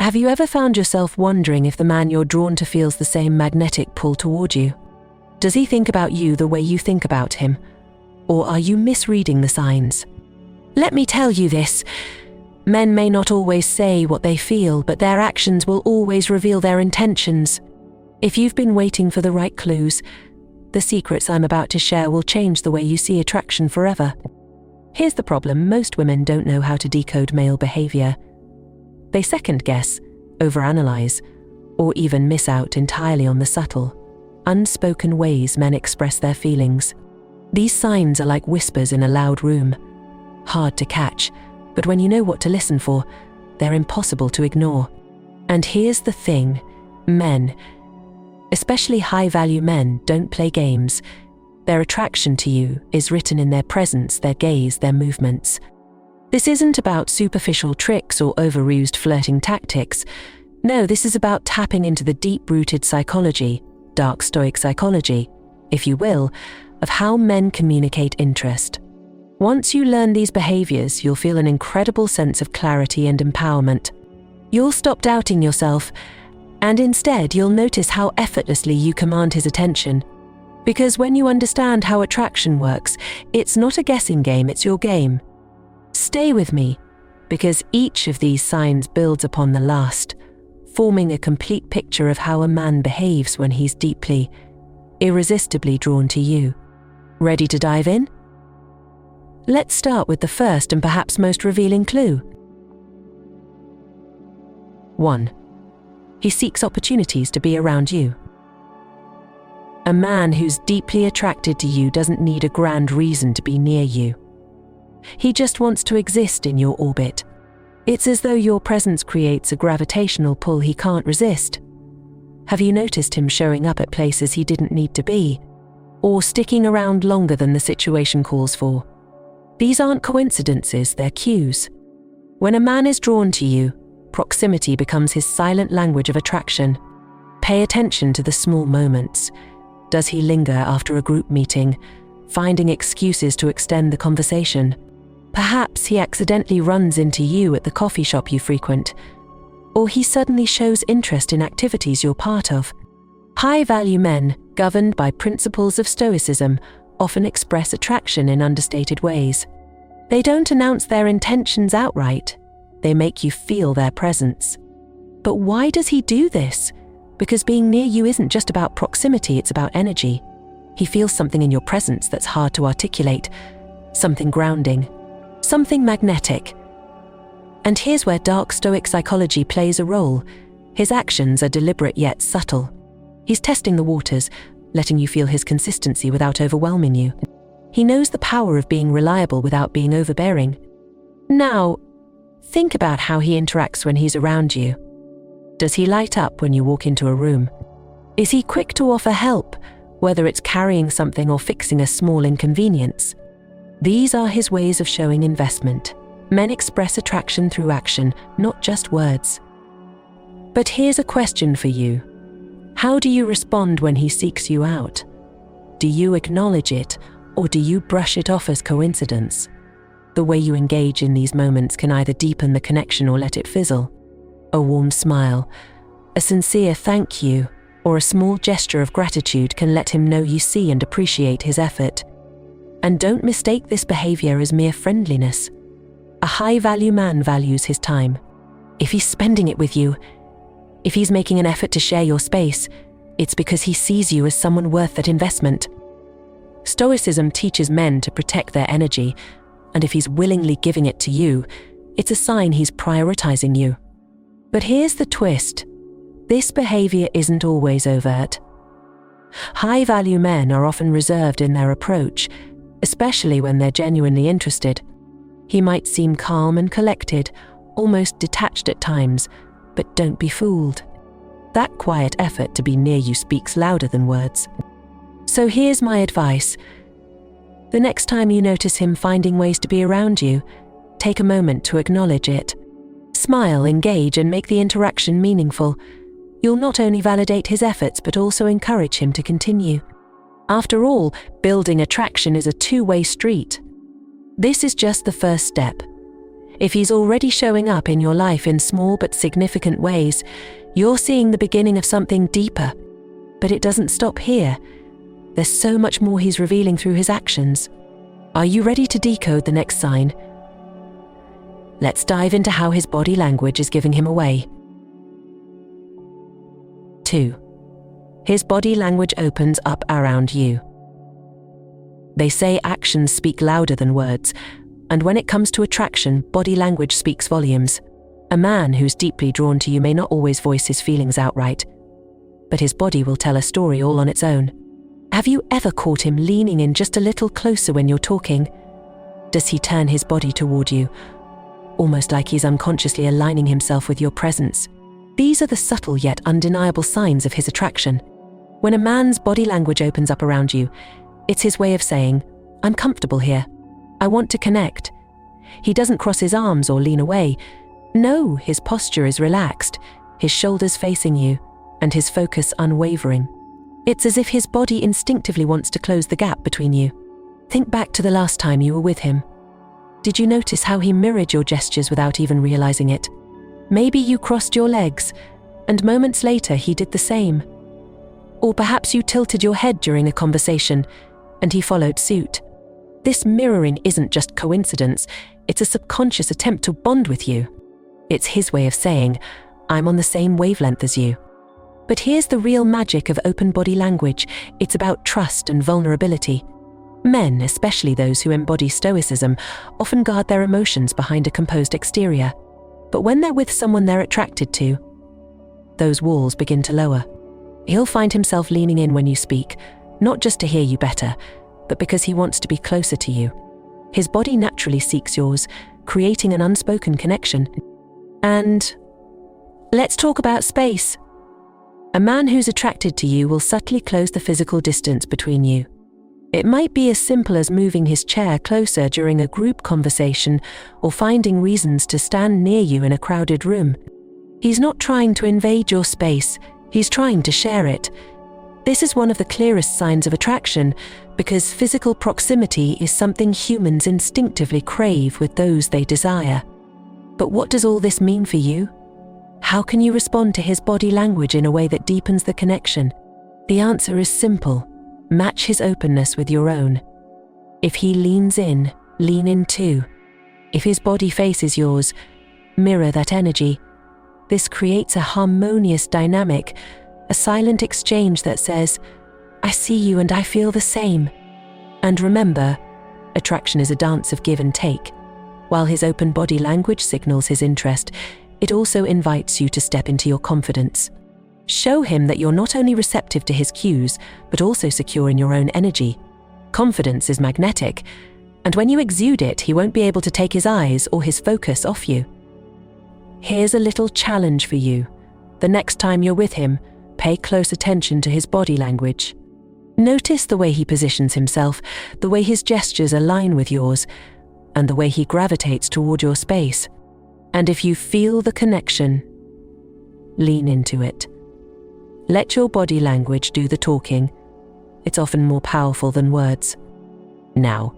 Have you ever found yourself wondering if the man you're drawn to feels the same magnetic pull toward you? Does he think about you the way you think about him? Or are you misreading the signs? Let me tell you this. Men may not always say what they feel, but their actions will always reveal their intentions. If you've been waiting for the right clues, the secrets I'm about to share will change the way you see attraction forever. Here's the problem: most women don't know how to decode male behavior. They second-guess, overanalyze, or even miss out entirely on the subtle, unspoken ways men express their feelings. These signs are like whispers in a loud room, hard to catch, but when you know what to listen for, they're impossible to ignore. And here's the thing: men, especially high-value men, don't play games. Their attraction to you is written in their presence, their gaze, their movements. This isn't about superficial tricks or overused flirting tactics. No, this is about tapping into the deep-rooted psychology, Dark Stoic Psychology, if you will, of how men communicate interest. Once you learn these behaviors, you'll feel an incredible sense of clarity and empowerment. You'll stop doubting yourself, and instead you'll notice how effortlessly you command his attention. Because when you understand how attraction works, it's not a guessing game, it's your game. Stay with me, because each of these signs builds upon the last, forming a complete picture of how a man behaves when he's deeply, irresistibly drawn to you. Ready to dive in? Let's start with the first and perhaps most revealing clue. 1. He seeks opportunities to be around you. A man who's deeply attracted to you doesn't need a grand reason to be near you. He just wants to exist in your orbit. It's as though your presence creates a gravitational pull he can't resist. Have you noticed him showing up at places he didn't need to be, or sticking around longer than the situation calls for? These aren't coincidences, they're cues. When a man is drawn to you, proximity becomes his silent language of attraction. Pay attention to the small moments. Does he linger after a group meeting, finding excuses to extend the conversation? Perhaps he accidentally runs into you at the coffee shop you frequent, or he suddenly shows interest in activities you're part of. High-value men, governed by principles of Stoicism, often express attraction in understated ways. They don't announce their intentions outright. They make you feel their presence. But why does he do this? Because being near you isn't just about proximity, it's about energy. He feels something in your presence that's hard to articulate, something grounding, something magnetic. And here's where Dark Stoic Psychology plays a role. His actions are deliberate yet subtle. He's testing the waters, letting you feel his consistency without overwhelming you. He knows the power of being reliable without being overbearing. Now, think about how he interacts when he's around you. Does he light up when you walk into a room? Is he quick to offer help, whether it's carrying something or fixing a small inconvenience? These are his ways of showing investment. Men express attraction through action, not just words. But here's a question for you. How do you respond when he seeks you out? Do you acknowledge it, or do you brush it off as coincidence? The way you engage in these moments can either deepen the connection or let it fizzle. A warm smile, a sincere thank you, or a small gesture of gratitude can let him know you see and appreciate his effort. And don't mistake this behavior as mere friendliness. A high-value man values his time. If he's spending it with you, if he's making an effort to share your space, it's because he sees you as someone worth that investment. Stoicism teaches men to protect their energy, and if he's willingly giving it to you, it's a sign he's prioritizing you. But here's the twist. This behavior isn't always overt. High-value men are often reserved in their approach, especially when they're genuinely interested. He might seem calm and collected, almost detached at times, but don't be fooled. That quiet effort to be near you speaks louder than words. So here's my advice. The next time you notice him finding ways to be around you, take a moment to acknowledge it. Smile, engage, and make the interaction meaningful. You'll not only validate his efforts, but also encourage him to continue. After all, building attraction is a two-way street. This is just the first step. If he's already showing up in your life in small but significant ways, you're seeing the beginning of something deeper. But it doesn't stop here. There's so much more he's revealing through his actions. Are you ready to decode the next sign? Let's dive into how his body language is giving him away. 2. His body language opens up around you. They say actions speak louder than words, and when it comes to attraction, body language speaks volumes. A man who's deeply drawn to you may not always voice his feelings outright, but his body will tell a story all on its own. Have you ever caught him leaning in just a little closer when you're talking? Does he turn his body toward you, almost like he's unconsciously aligning himself with your presence? These are the subtle yet undeniable signs of his attraction. When a man's body language opens up around you, it's his way of saying, "I'm comfortable here. I want to connect." He doesn't cross his arms or lean away. No, his posture is relaxed, his shoulders facing you, and his focus unwavering. It's as if his body instinctively wants to close the gap between you. Think back to the last time you were with him. Did you notice how he mirrored your gestures without even realizing it? Maybe you crossed your legs, and moments later he did the same. Or perhaps you tilted your head during a conversation, and he followed suit. This mirroring isn't just coincidence, it's a subconscious attempt to bond with you. It's his way of saying, "I'm on the same wavelength as you." But here's the real magic of open body language. It's about trust and vulnerability. Men, especially those who embody stoicism, often guard their emotions behind a composed exterior. But when they're with someone they're attracted to, those walls begin to lower. He'll find himself leaning in when you speak, not just to hear you better, but because he wants to be closer to you. His body naturally seeks yours, creating an unspoken connection. And let's talk about space. A man who's attracted to you will subtly close the physical distance between you. It might be as simple as moving his chair closer during a group conversation or finding reasons to stand near you in a crowded room. He's not trying to invade your space, he's trying to share it. This is one of the clearest signs of attraction, because physical proximity is something humans instinctively crave with those they desire. But what does all this mean for you? How can you respond to his body language in a way that deepens the connection? The answer is simple. Match his openness with your own. If he leans in, lean in too. If his body faces yours, mirror that energy. This creates a harmonious dynamic, a silent exchange that says, "I see you and I feel the same." And remember, attraction is a dance of give and take. While his open body language signals his interest, it also invites you to step into your confidence. Show him that you're not only receptive to his cues, but also secure in your own energy. Confidence is magnetic, and when you exude it, he won't be able to take his eyes or his focus off you. Here's a little challenge for you. The next time you're with him, pay close attention to his body language. Notice the way he positions himself, the way his gestures align with yours, and the way he gravitates toward your space. And if you feel the connection, lean into it. Let your body language do the talking. It's often more powerful than words. Now,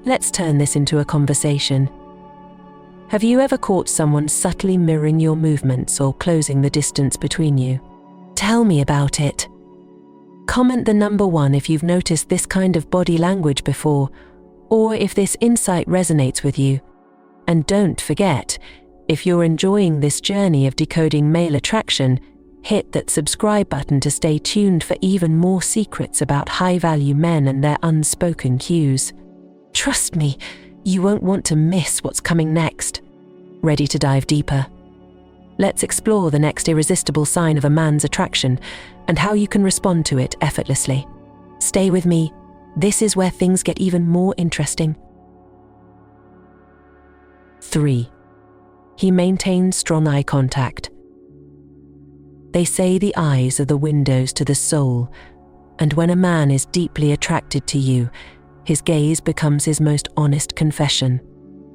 let's turn this into a conversation. Have you ever caught someone subtly mirroring your movements or closing the distance between you? Tell me about it. Comment the number 1 if you've noticed this kind of body language before, or if this insight resonates with you. And don't forget, if you're enjoying this journey of decoding male attraction, hit that subscribe button to stay tuned for even more secrets about high-value men and their unspoken cues. Trust me, you won't want to miss what's coming next. Ready to dive deeper? Let's explore the next irresistible sign of a man's attraction and how you can respond to it effortlessly. Stay with me. This is where things get even more interesting. 3. He maintains strong eye contact. They say the eyes are the windows to the soul, and when a man is deeply attracted to you, his gaze becomes his most honest confession.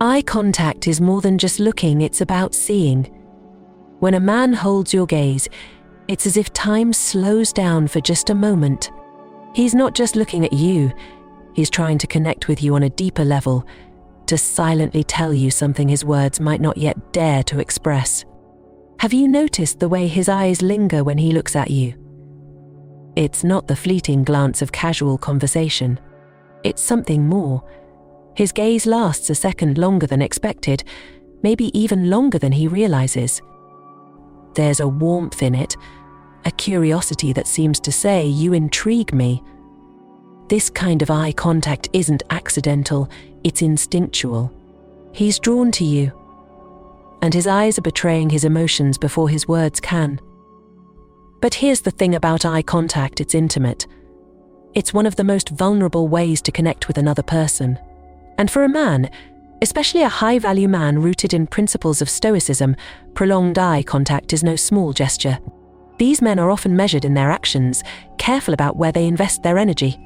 Eye contact is more than just looking, it's about seeing. When a man holds your gaze, it's as if time slows down for just a moment. He's not just looking at you, he's trying to connect with you on a deeper level, to silently tell you something his words might not yet dare to express. Have you noticed the way his eyes linger when he looks at you? It's not the fleeting glance of casual conversation. It's something more. His gaze lasts a second longer than expected, maybe even longer than he realizes. There's a warmth in it, a curiosity that seems to say, "You intrigue me." This kind of eye contact isn't accidental, it's instinctual. He's drawn to you, and his eyes are betraying his emotions before his words can. But here's the thing about eye contact, it's intimate. It's one of the most vulnerable ways to connect with another person. And for a man, especially a high-value man rooted in principles of stoicism, prolonged eye contact is no small gesture. These men are often measured in their actions, careful about where they invest their energy.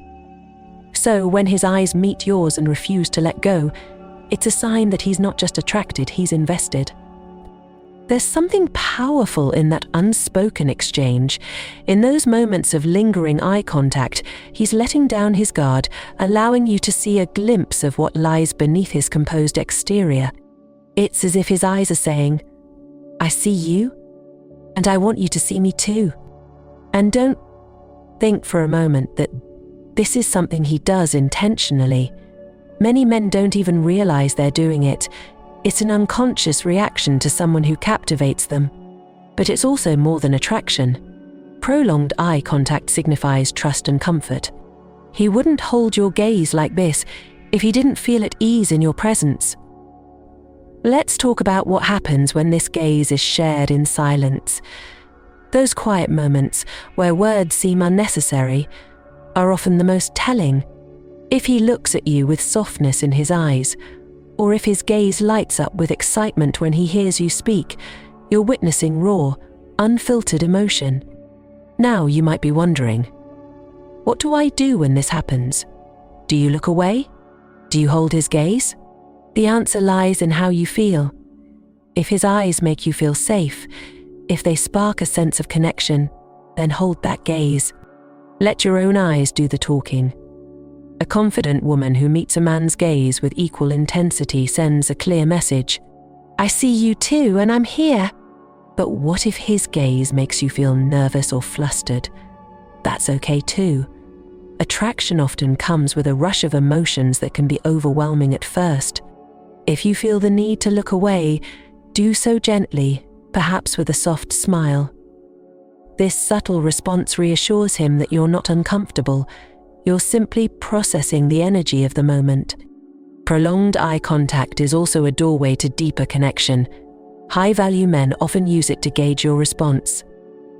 So when his eyes meet yours and refuse to let go, it's a sign that he's not just attracted, he's invested. There's something powerful in that unspoken exchange. In those moments of lingering eye contact, he's letting down his guard, allowing you to see a glimpse of what lies beneath his composed exterior. It's as if his eyes are saying, "I see you, and I want you to see me too." And don't think for a moment that this is something he does intentionally. Many men don't even realize they're doing it. It's an unconscious reaction to someone who captivates them. But it's also more than attraction. Prolonged eye contact signifies trust and comfort. He wouldn't hold your gaze like this if he didn't feel at ease in your presence. Let's talk about what happens when this gaze is shared in silence. Those quiet moments, where words seem unnecessary, are often the most telling. If he looks at you with softness in his eyes, or if his gaze lights up with excitement when he hears you speak, you're witnessing raw, unfiltered emotion. Now you might be wondering, what do I do when this happens? Do you look away? Do you hold his gaze? The answer lies in how you feel. If his eyes make you feel safe, if they spark a sense of connection, then hold that gaze. Let your own eyes do the talking. A confident woman who meets a man's gaze with equal intensity sends a clear message. "I see you too, and I'm here." But what if his gaze makes you feel nervous or flustered? That's okay too. Attraction often comes with a rush of emotions that can be overwhelming at first. If you feel the need to look away, do so gently, perhaps with a soft smile. This subtle response reassures him that you're not uncomfortable. You're simply processing the energy of the moment. Prolonged eye contact is also a doorway to deeper connection. High-value men often use it to gauge your response.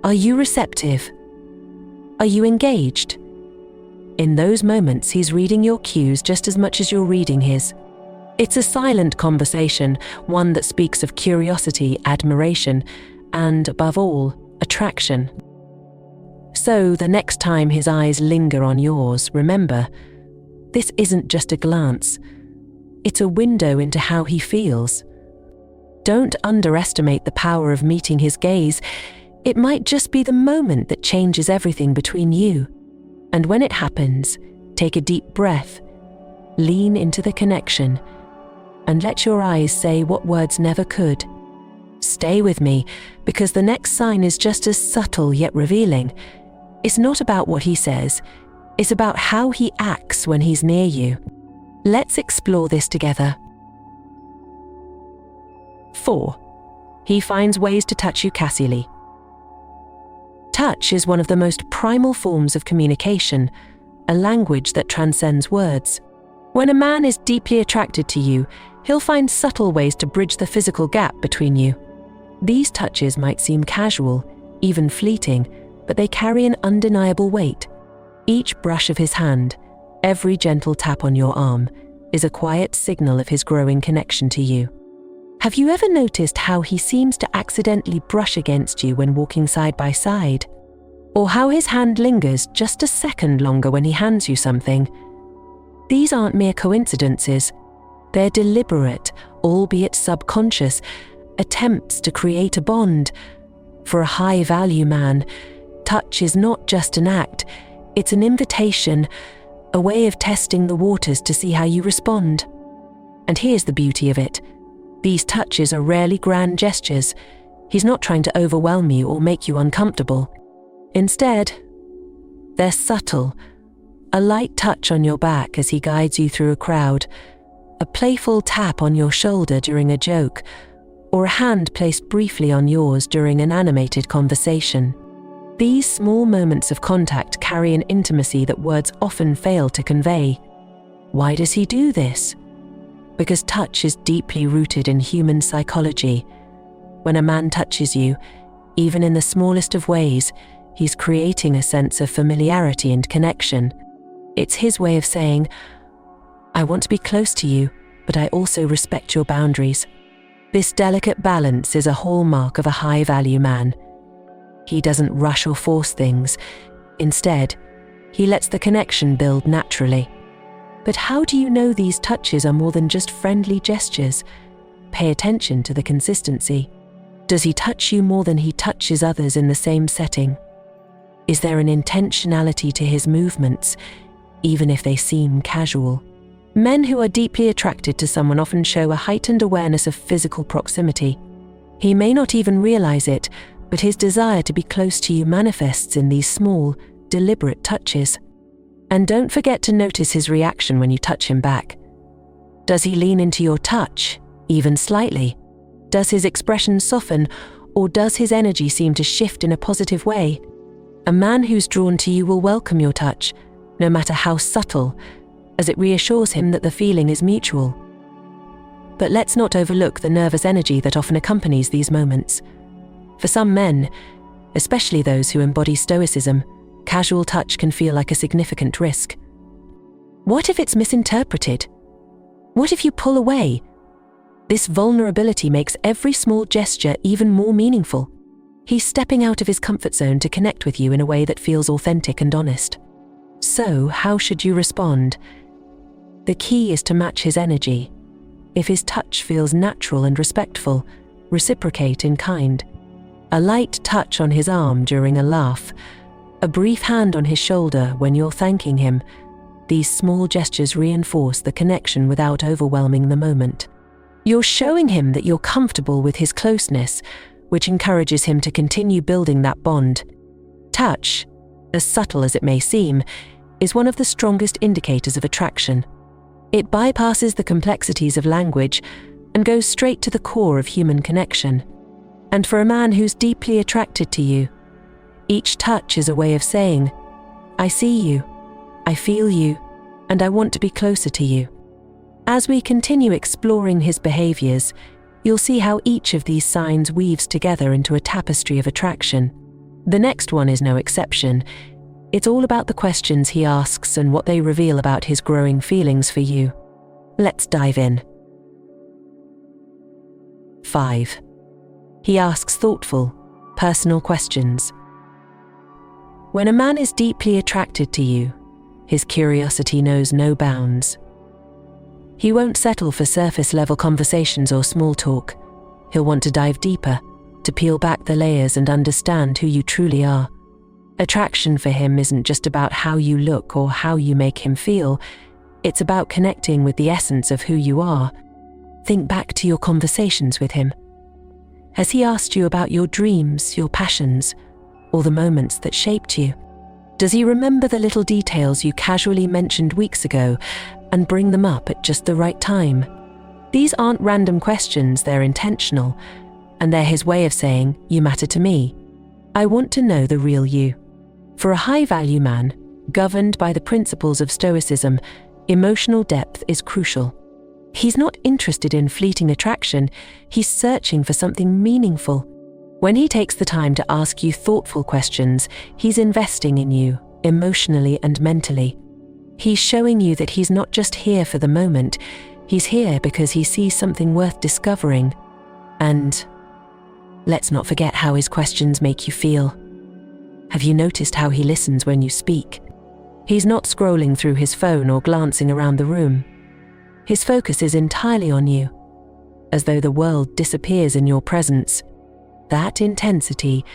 Are you receptive? Are you engaged? In those moments, he's reading your cues just as much as you're reading his. It's a silent conversation, one that speaks of curiosity, admiration, and, above all, attraction. So the next time his eyes linger on yours, remember, this isn't just a glance. It's a window into how he feels. Don't underestimate the power of meeting his gaze. It might just be the moment that changes everything between you. And when it happens, take a deep breath, lean into the connection, and let your eyes say what words never could. Stay with me, because the next sign is just as subtle yet revealing. It's not about what he says, it's about how he acts when he's near you. Let's explore this together. 4. He finds ways to touch you casually. Touch is one of the most primal forms of communication, a language that transcends words. When a man is deeply attracted to you, he'll find subtle ways to bridge the physical gap between you. These touches might seem casual, even fleeting, but they carry an undeniable weight. Each brush of his hand, every gentle tap on your arm, is a quiet signal of his growing connection to you. Have you ever noticed how he seems to accidentally brush against you when walking side by side? Or how his hand lingers just a second longer when he hands you something? These aren't mere coincidences. They're deliberate, albeit subconscious, attempts to create a bond. For a high-value man, touch is not just an act, it's an invitation, a way of testing the waters to see how you respond. And here's the beauty of it. These touches are rarely grand gestures. He's not trying to overwhelm you or make you uncomfortable. Instead, they're subtle. A light touch on your back as he guides you through a crowd, a playful tap on your shoulder during a joke, or a hand placed briefly on yours during an animated conversation. These small moments of contact carry an intimacy that words often fail to convey. Why does he do this? Because touch is deeply rooted in human psychology. When a man touches you, even in the smallest of ways, he's creating a sense of familiarity and connection. It's his way of saying, I want to be close to you, but I also respect your boundaries. This delicate balance is a hallmark of a high-value man. He doesn't rush or force things. Instead, he lets the connection build naturally. But how do you know these touches are more than just friendly gestures? Pay attention to the consistency. Does he touch you more than he touches others in the same setting? Is there an intentionality to his movements, even if they seem casual? Men who are deeply attracted to someone often show a heightened awareness of physical proximity. He may not even realize it, but his desire to be close to you manifests in these small, deliberate touches. And don't forget to notice his reaction when you touch him back. Does he lean into your touch, even slightly? Does his expression soften, or does his energy seem to shift in a positive way? A man who's drawn to you will welcome your touch, no matter how subtle, as it reassures him that the feeling is mutual. But let's not overlook the nervous energy that often accompanies these moments. For some men, especially those who embody stoicism, casual touch can feel like a significant risk. What if it's misinterpreted? What if you pull away? This vulnerability makes every small gesture even more meaningful. He's stepping out of his comfort zone to connect with you in a way that feels authentic and honest. So, how should you respond? The key is to match his energy. If his touch feels natural and respectful, reciprocate in kind. A light touch on his arm during a laugh, a brief hand on his shoulder when you're thanking him. These small gestures reinforce the connection without overwhelming the moment. You're showing him that you're comfortable with his closeness, which encourages him to continue building that bond. Touch, as subtle as it may seem, is one of the strongest indicators of attraction. It bypasses the complexities of language and goes straight to the core of human connection. And for a man who's deeply attracted to you, each touch is a way of saying, I see you, I feel you, and I want to be closer to you. As we continue exploring his behaviors, you'll see how each of these signs weaves together into a tapestry of attraction. The next one is no exception. It's all about the questions he asks and what they reveal about his growing feelings for you. Let's dive in. 5. He asks thoughtful, personal questions. When a man is deeply attracted to you, his curiosity knows no bounds. He won't settle for surface-level conversations or small talk. He'll want to dive deeper, to peel back the layers and understand who you truly are. Attraction for him isn't just about how you look or how you make him feel. It's about connecting with the essence of who you are. Think back to your conversations with him. Has he asked you about your dreams, your passions, or the moments that shaped you? Does he remember the little details you casually mentioned weeks ago and bring them up at just the right time? These aren't random questions, they're intentional, and they're his way of saying, you matter to me. I want to know the real you. For a high-value man, governed by the principles of Stoicism, emotional depth is crucial. He's not interested in fleeting attraction, he's searching for something meaningful. When he takes the time to ask you thoughtful questions, he's investing in you, emotionally and mentally. He's showing you that he's not just here for the moment, he's here because he sees something worth discovering. And let's not forget how his questions make you feel. Have you noticed how he listens when you speak? He's not scrolling through his phone or glancing around the room. His focus is entirely on you, as though the world disappears in your presence. That intensity,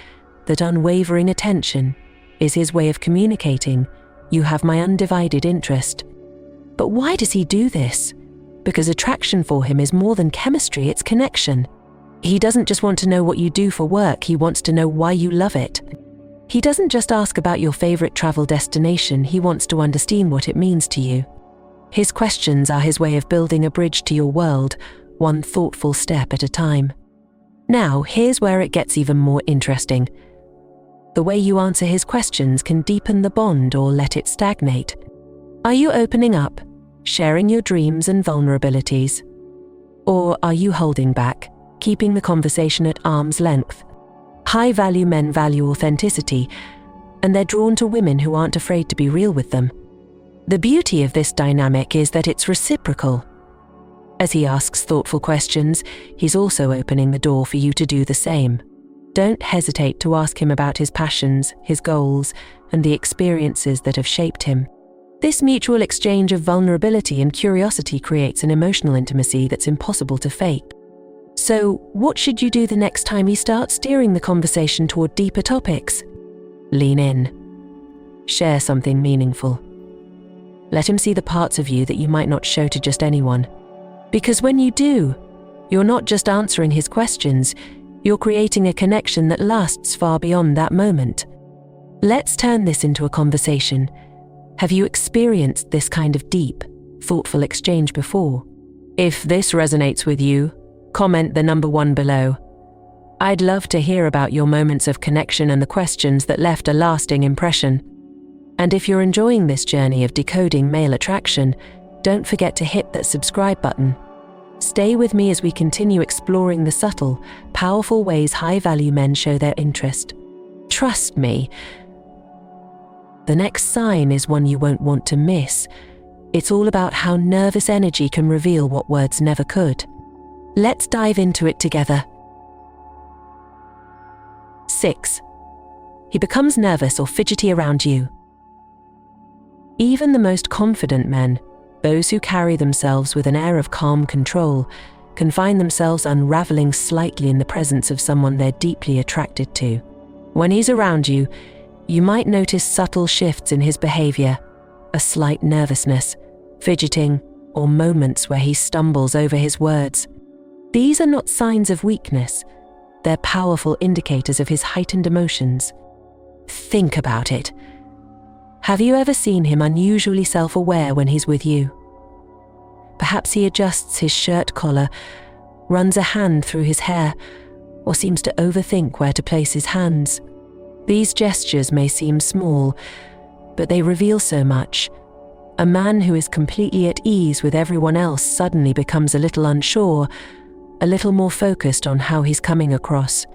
that unwavering attention, is his way of communicating, you have my undivided interest. But why does he do this? because attraction for him is more than chemistry, it's connection. He doesn't just want to know what you do for work, he wants to know why you love it. He doesn't just ask about your favorite travel destination, he wants to understand what it means to you. His questions are his way of building a bridge to your world, one thoughtful step at a time. Now, here's where it gets even more interesting. The way you answer his questions can deepen the bond or let it stagnate. Are you opening up, sharing your dreams and vulnerabilities? Or are you holding back, keeping the conversation at arm's length? High-value men value authenticity, and they're drawn to women who aren't afraid to be real with them. The beauty of this dynamic is that it's reciprocal. As he asks thoughtful questions, he's also opening the door for you to do the same. Don't hesitate to ask him about his passions, his goals, and the experiences that have shaped him. This mutual exchange of vulnerability and curiosity creates an emotional intimacy that's impossible to fake. So, what should you do the next time he starts steering the conversation toward deeper topics? Lean in. Share something meaningful. Let him see the parts of you that you might not show to just anyone. Because when you do, you're not just answering his questions, you're creating a connection that lasts far beyond that moment. Let's turn this into a conversation. Have you experienced this kind of deep, thoughtful exchange before? If this resonates with you, comment the number 1 below. I'd love to hear about your moments of connection and the questions that left a lasting impression. And if you're enjoying this journey of decoding male attraction, don't forget to hit that subscribe button. Stay with me as we continue exploring the subtle, powerful ways high-value men show their interest. Trust me, the next sign is one you won't want to miss. It's all about how nervous energy can reveal what words never could. Let's dive into it together. 6. He becomes nervous or fidgety around you. Even the most confident men, those who carry themselves with an air of calm control, can find themselves unraveling slightly in the presence of someone they're deeply attracted to. When he's around you, you might notice subtle shifts in his behavior, a slight nervousness, fidgeting, or moments where he stumbles over his words. These are not signs of weakness, they're powerful indicators of his heightened emotions. Think about it. Have you ever seen him unusually self-aware when he's with you? Perhaps he adjusts his shirt collar, runs a hand through his hair, or seems to overthink where to place his hands. These gestures may seem small, but they reveal so much. A man who is completely at ease with everyone else suddenly becomes a little unsure, a little more focused on how he's coming across.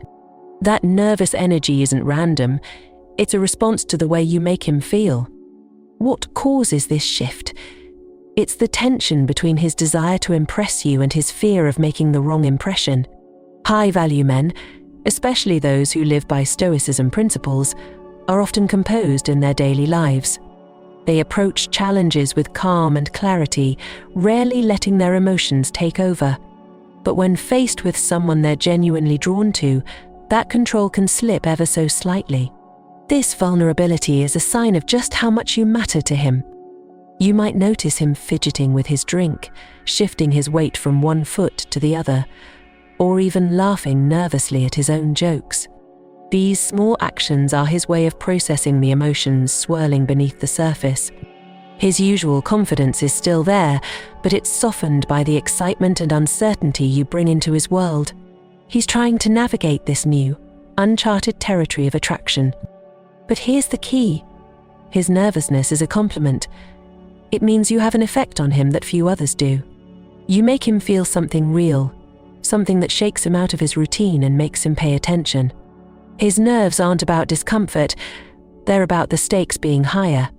That nervous energy isn't random. It's a response to the way you make him feel. What causes this shift? It's the tension between his desire to impress you and his fear of making the wrong impression. High-value men, especially those who live by Stoicism principles, are often composed in their daily lives. They approach challenges with calm and clarity, rarely letting their emotions take over. But when faced with someone they're genuinely drawn to, that control can slip ever so slightly. This vulnerability is a sign of just how much you matter to him. You might notice him fidgeting with his drink, shifting his weight from one foot to the other, or even laughing nervously at his own jokes. These small actions are his way of processing the emotions swirling beneath the surface. His usual confidence is still there, but it's softened by the excitement and uncertainty you bring into his world. He's trying to navigate this new, uncharted territory of attraction. But here's the key. His nervousness is a compliment. It means you have an effect on him that few others do. You make him feel something real, something that shakes him out of his routine and makes him pay attention. His nerves aren't about discomfort, they're about the stakes being higher.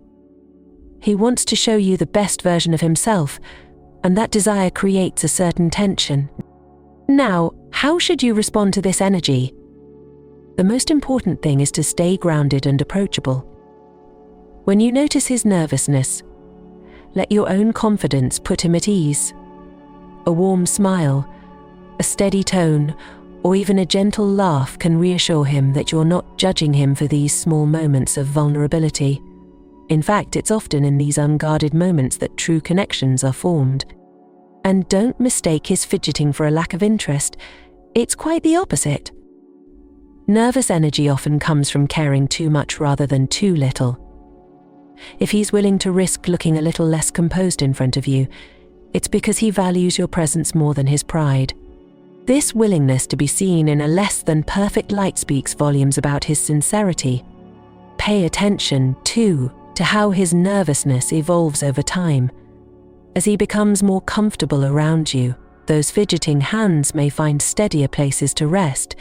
He wants to show you the best version of himself, and that desire creates a certain tension. Now, how should you respond to this energy? The most important thing is to stay grounded and approachable. When you notice his nervousness, let your own confidence put him at ease. A warm smile, a steady tone, or even a gentle laugh can reassure him that you're not judging him for these small moments of vulnerability. In fact, it's often in these unguarded moments that true connections are formed. And don't mistake his fidgeting for a lack of interest. It's quite the opposite. Nervous energy often comes from caring too much rather than too little. If he's willing to risk looking a little less composed in front of you, it's because he values your presence more than his pride. This willingness to be seen in a less than perfect light speaks volumes about his sincerity. Pay attention, too, to how his nervousness evolves over time. As he becomes more comfortable around you, those fidgeting hands may find steadier places to rest,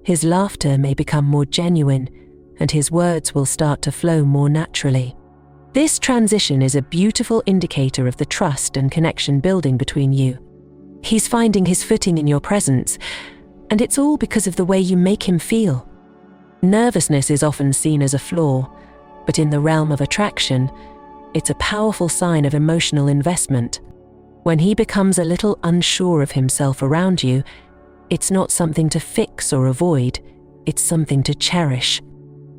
his laughter may become more genuine, and his words will start to flow more naturally. This transition is a beautiful indicator of the trust and connection building between you. He's finding his footing in your presence, and it's all because of the way you make him feel. Nervousness is often seen as a flaw, but in the realm of attraction, it's a powerful sign of emotional investment. When he becomes a little unsure of himself around you, it's not something to fix or avoid, it's something to cherish.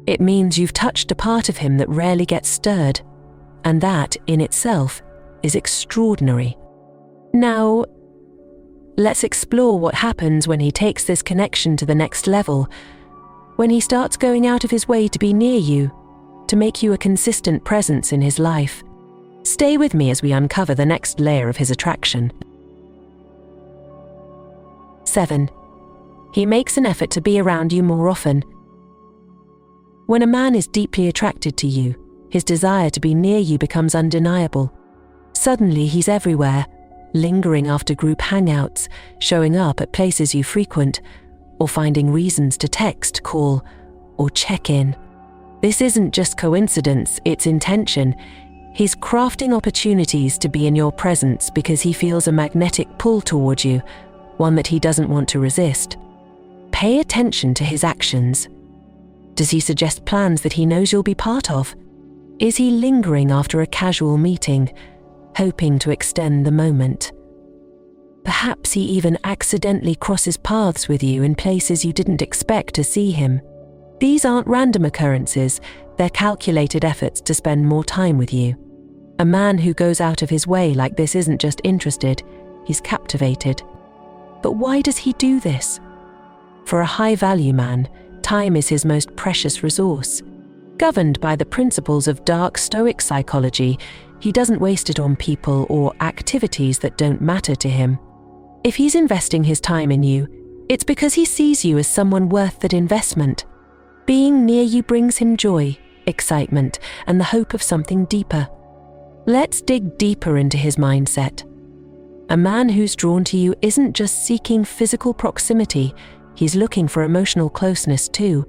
It means you've touched a part of him that rarely gets stirred, and that, in itself, is extraordinary. Now, let's explore what happens when he takes this connection to the next level, when he starts going out of his way to be near you, to make you a consistent presence in his life. Stay with me as we uncover the next layer of his attraction. 7. He makes an effort to be around you more often. When a man is deeply attracted to you, his desire to be near you becomes undeniable. Suddenly he's everywhere, lingering after group hangouts, showing up at places you frequent, or finding reasons to text, call, or check in. This isn't just coincidence, it's intention. He's crafting opportunities to be in your presence because he feels a magnetic pull toward you, one that he doesn't want to resist. Pay attention to his actions. Does he suggest plans that he knows you'll be part of? Is he lingering after a casual meeting, hoping to extend the moment? Perhaps he even accidentally crosses paths with you in places you didn't expect to see him. These aren't random occurrences, they're calculated efforts to spend more time with you. A man who goes out of his way like this isn't just interested, he's captivated. But why does he do this? For a high-value man, time is his most precious resource. Governed by the principles of Dark Stoic Psychology, he doesn't waste it on people or activities that don't matter to him. If he's investing his time in you, it's because he sees you as someone worth that investment. Being near you brings him joy, excitement, and the hope of something deeper. Let's dig deeper into his mindset. A man who's drawn to you isn't just seeking physical proximity, he's looking for emotional closeness too.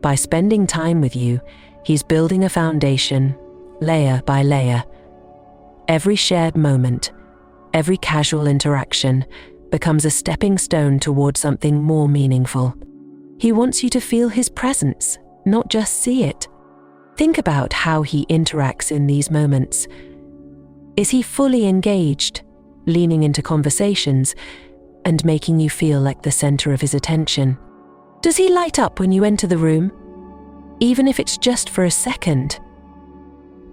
By spending time with you, he's building a foundation, layer by layer. Every shared moment, every casual interaction, becomes a stepping stone towards something more meaningful. He wants you to feel his presence, not just see it. Think about how he interacts in these moments. Is he fully engaged, leaning into conversations, and making you feel like the center of his attention? Does he light up when you enter the room, even if it's just for a second?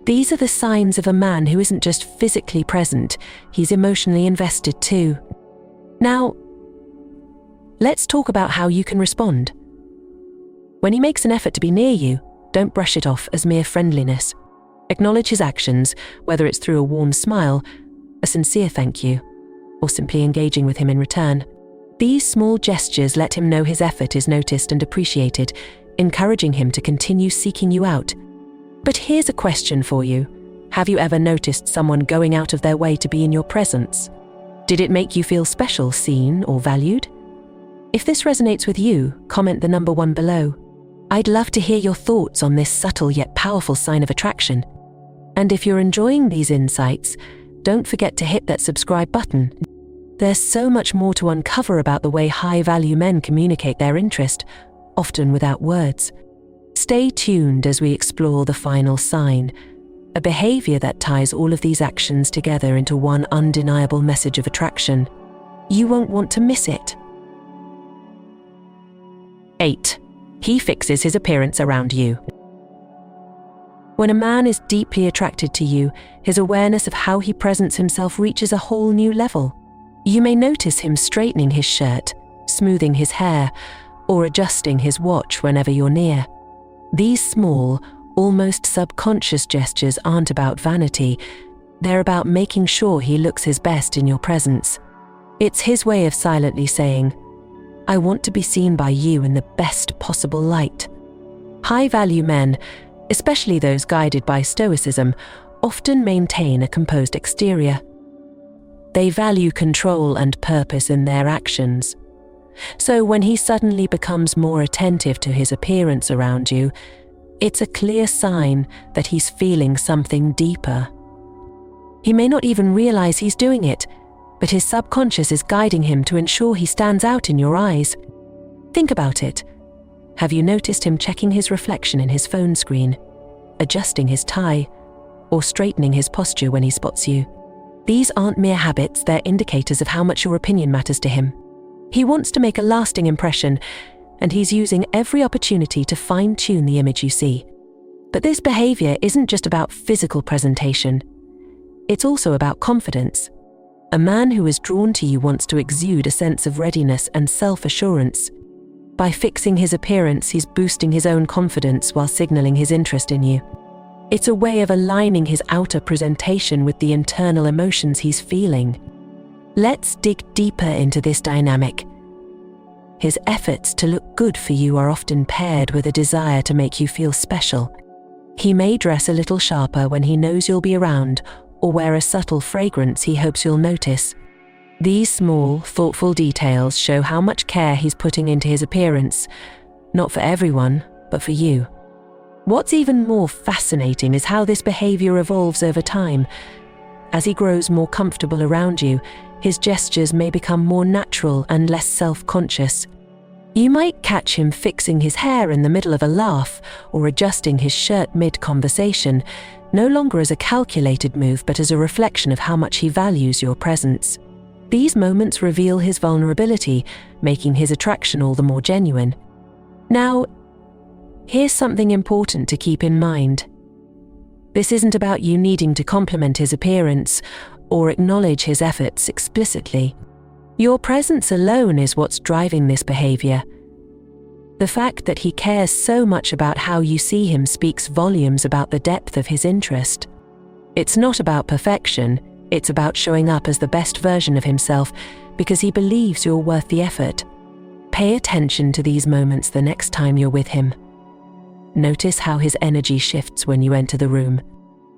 These are the signs of a man who isn't just physically present, he's emotionally invested too. Now, let's talk about how you can respond. When he makes an effort to be near you, don't brush it off as mere friendliness. Acknowledge his actions, whether it's through a warm smile, a sincere thank you, or simply engaging with him in return. These small gestures let him know his effort is noticed and appreciated, encouraging him to continue seeking you out. But here's a question for you. Have you ever noticed someone going out of their way to be in your presence? Did it make you feel special, seen, or valued? If this resonates with you, comment the number 1 below. I'd love to hear your thoughts on this subtle yet powerful sign of attraction. And if you're enjoying these insights, don't forget to hit that subscribe button. There's so much more to uncover about the way high-value men communicate their interest, often without words. Stay tuned as we explore the final sign, a behavior that ties all of these actions together into one undeniable message of attraction. You won't want to miss it. 8. He fixes his appearance around you. When a man is deeply attracted to you, his awareness of how he presents himself reaches a whole new level. You may notice him straightening his shirt, smoothing his hair, or adjusting his watch whenever you're near. These small, almost subconscious gestures aren't about vanity, they're about making sure he looks his best in your presence. It's his way of silently saying, "I want to be seen by you in the best possible light." High-value men, especially those guided by Stoicism, often maintain a composed exterior. They value control and purpose in their actions. So when he suddenly becomes more attentive to his appearance around you, it's a clear sign that he's feeling something deeper. He may not even realize he's doing it, but his subconscious is guiding him to ensure he stands out in your eyes. Think about it. Have you noticed him checking his reflection in his phone screen, adjusting his tie, or straightening his posture when he spots you? These aren't mere habits, they're indicators of how much your opinion matters to him. He wants to make a lasting impression, and he's using every opportunity to fine-tune the image you see. But this behavior isn't just about physical presentation. It's also about confidence. A man who is drawn to you wants to exude a sense of readiness and self-assurance. By fixing his appearance, he's boosting his own confidence while signaling his interest in you. It's a way of aligning his outer presentation with the internal emotions he's feeling. Let's dig deeper into this dynamic. His efforts to look good for you are often paired with a desire to make you feel special. He may dress a little sharper when he knows you'll be around, or wear a subtle fragrance he hopes you'll notice. These small, thoughtful details show how much care he's putting into his appearance, not for everyone, but for you. What's even more fascinating is how this behavior evolves over time. As he grows more comfortable around you, his gestures may become more natural and less self-conscious. You might catch him fixing his hair in the middle of a laugh or adjusting his shirt mid-conversation, no longer as a calculated move but as a reflection of how much he values your presence. These moments reveal his vulnerability, making his attraction all the more genuine. Now, here's something important to keep in mind. This isn't about you needing to compliment his appearance or acknowledge his efforts explicitly. Your presence alone is what's driving this behavior. The fact that he cares so much about how you see him speaks volumes about the depth of his interest. It's not about perfection, it's about showing up as the best version of himself because he believes you're worth the effort. Pay attention to these moments the next time you're with him. Notice how his energy shifts when you enter the room.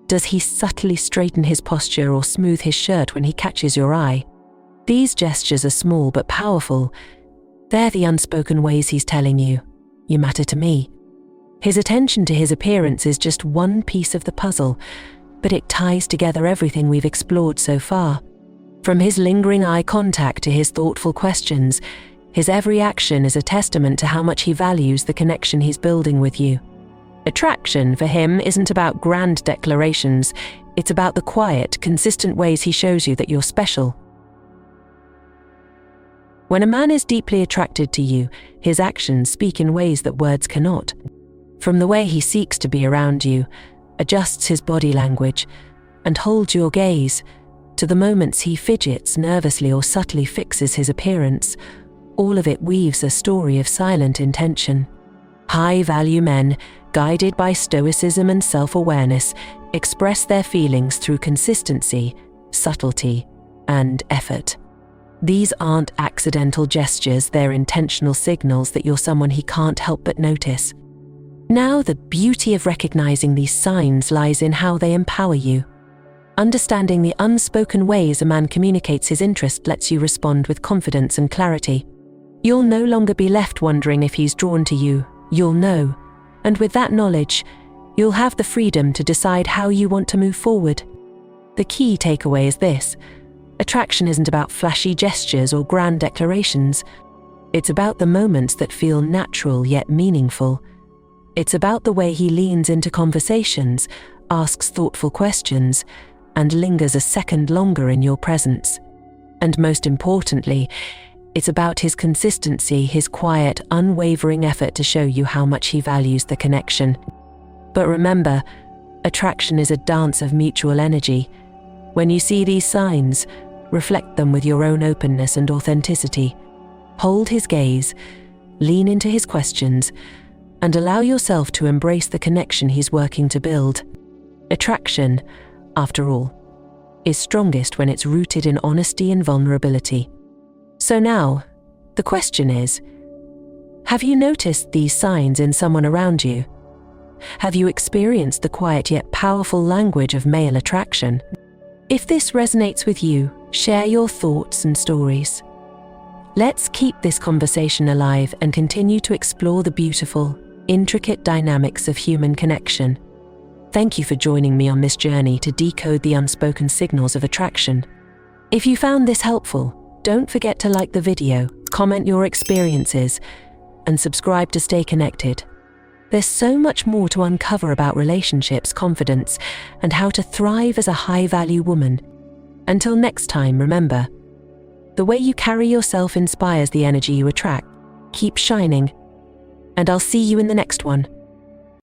Does he subtly straighten his posture or smooth his shirt when he catches your eye? These gestures are small but powerful. They're the unspoken ways he's telling you, "You matter to me." His attention to his appearance is just one piece of the puzzle, but it ties together everything we've explored so far. From his lingering eye contact to his thoughtful questions, his every action is a testament to how much he values the connection he's building with you. Attraction for him isn't about grand declarations, it's about the quiet, consistent ways he shows you that you're special. When a man is deeply attracted to you, his actions speak in ways that words cannot. From the way he seeks to be around you, adjusts his body language, and holds your gaze, to the moments he fidgets nervously or subtly fixes his appearance, all of it weaves a story of silent intention. High-value men, guided by stoicism and self-awareness, express their feelings through consistency, subtlety, and effort. These aren't accidental gestures, they're intentional signals that you're someone he can't help but notice. Now, the beauty of recognizing these signs lies in how they empower you. Understanding the unspoken ways a man communicates his interest lets you respond with confidence and clarity. You'll no longer be left wondering if he's drawn to you, you'll know. And with that knowledge, you'll have the freedom to decide how you want to move forward. The key takeaway is this: attraction isn't about flashy gestures or grand declarations. It's about the moments that feel natural yet meaningful. It's about the way he leans into conversations, asks thoughtful questions, and lingers a second longer in your presence. And most importantly, it's about his consistency, his quiet, unwavering effort to show you how much he values the connection. But remember, attraction is a dance of mutual energy. When you see these signs, reflect them with your own openness and authenticity. Hold his gaze, lean into his questions, and allow yourself to embrace the connection he's working to build. Attraction, after all, is strongest when it's rooted in honesty and vulnerability. So now, the question is, have you noticed these signs in someone around you? Have you experienced the quiet yet powerful language of male attraction? If this resonates with you, share your thoughts and stories. Let's keep this conversation alive and continue to explore the beautiful, intricate dynamics of human connection. Thank you for joining me on this journey to decode the unspoken signals of attraction. If you found this helpful, don't forget to like the video, comment your experiences, and subscribe to stay connected. There's so much more to uncover about relationships, confidence, and how to thrive as a high-value woman. Until next time, remember, the way you carry yourself inspires the energy you attract. Keep shining, and I'll see you in the next one.